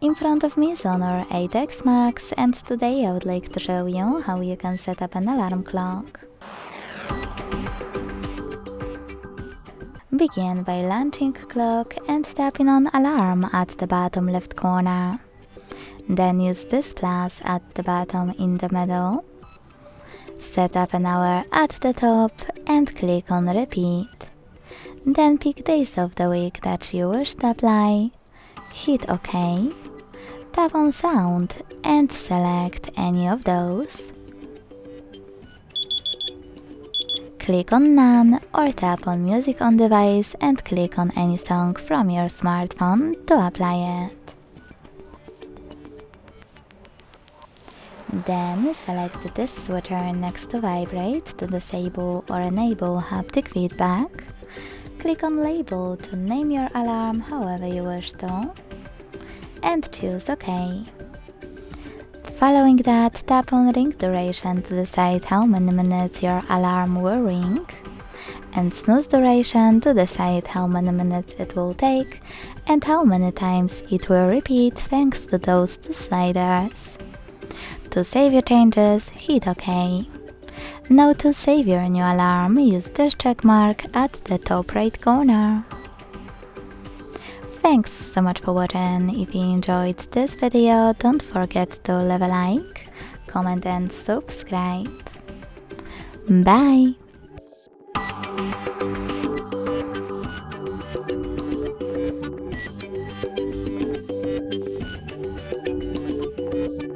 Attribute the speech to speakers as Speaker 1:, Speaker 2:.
Speaker 1: In front of me is Honor 8X Max, and today I would like to show you how you can set up an alarm clock. Begin by launching clock and tapping on alarm at the bottom left corner. Then use this plus at the bottom in the middle. Set up an hour at the top and click on repeat. Then pick days of the week that you wish to apply. Hit OK. Tap on sound and select any of those. Click on None or tap on Music on Device and click on any song from your smartphone to apply it. Then select this switcher next to Vibrate to disable or enable haptic feedback. Click on Label to name your alarm however you wish to, and choose OK. Following that, tap on Ring Duration to decide how many minutes your alarm will ring, and Snooze Duration to decide how many minutes it will take and how many times it will repeat thanks to those two sliders. To save your changes, hit OK. Now to save your new alarm, use this check mark at the top right corner. Thanks so much for watching. If you enjoyed this video, don't forget to leave a like, comment and subscribe. Bye!